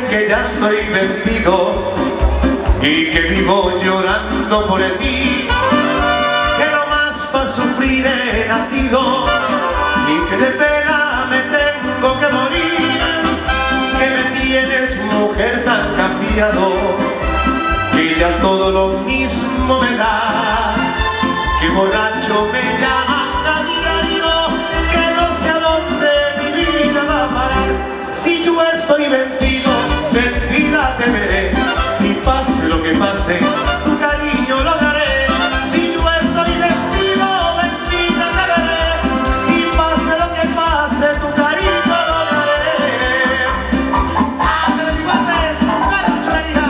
dicen que ya estoy vencido y que vivo llorando por ti, que no más para sufrir he nacido y que de pena me tengo que morir, que me tienes mujer tan cambiado que ya todo lo mismo me da, que borracho me llaman a diario, que no sé a dónde mi vida va a parar. Si yo estoy vencido, vencida te veré, y pase lo que pase, tu cariño lo daré. Si yo estoy vencido, vencida te veré, y pase lo que pase, tu cariño lo daré. ¡Ándale, mi guantes! ¡Claro, chulería!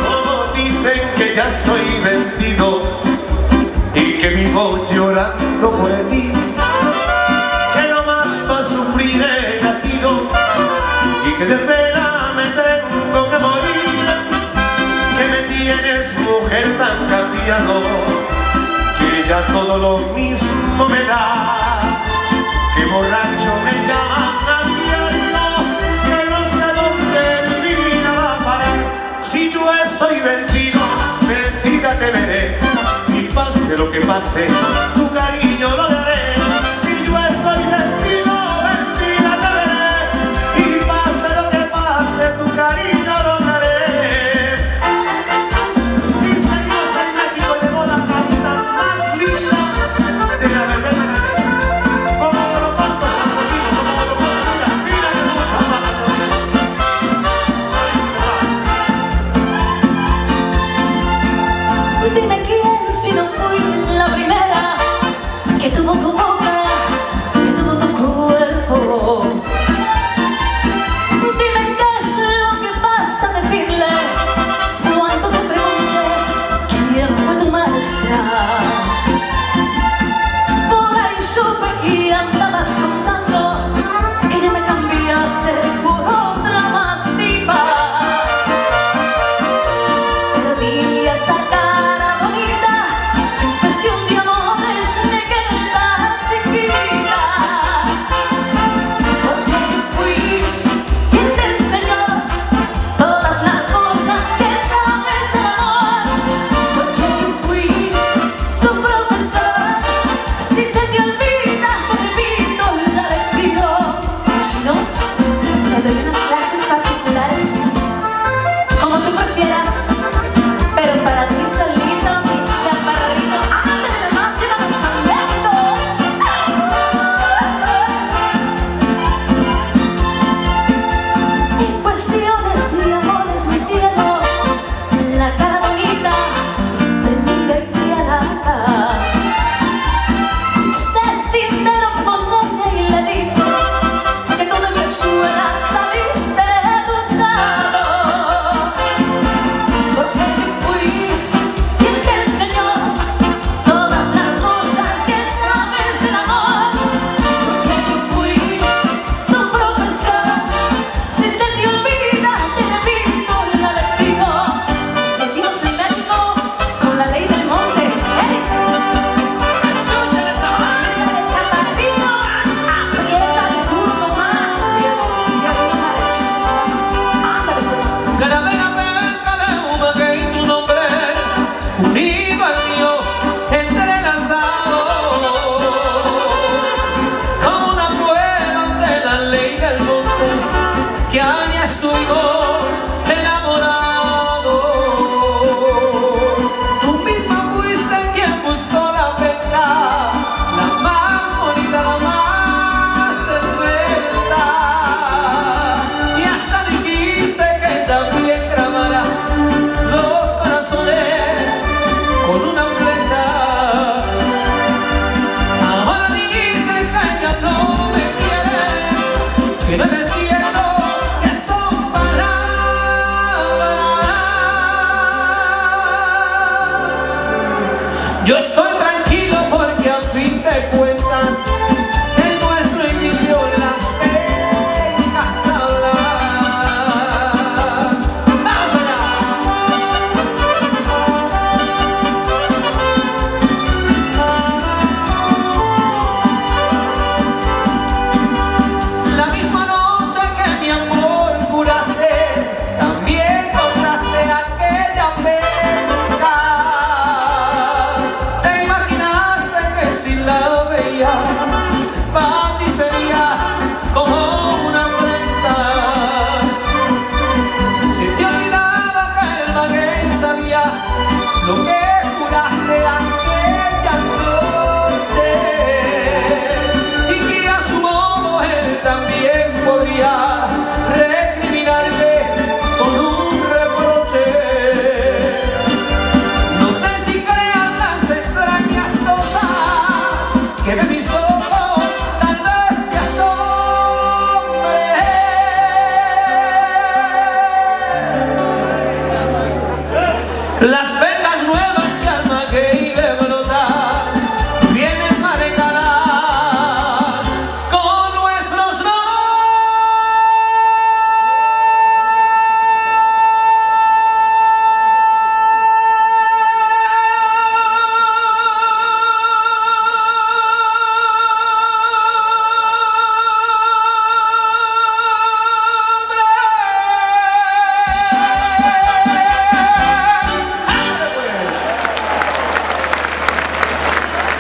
Todos dicen que ya estoy vencido y que vivo llorando por ti, que de pena me tengo que morir, que me tienes mujer tan cambiado, que ya todo lo mismo me da, que borracho me llaman a diario, que no sé a dónde mi vida va a parar. Si yo estoy vencido, vencida te veré, y pase lo que pase, tu cariño lo daré. Si yo estoy vencido, vencida te veré, y pase lo que pase, tu cariño lo daré. Sí, señor, San México llegó la carta más linda de la verbena. Como lo parto, San Rodrigo, como lo parto, mira que no se va. Dime quién, si no fui la primera que tuvo podría recriminarte con un reproche. No sé si creas las extrañas cosas que ven mis ojos, tal vez te asombre. Las pecas nuevas que al maguey le brotan vienen marcadas con nuestros nombres.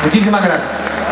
Muchísimas gracias.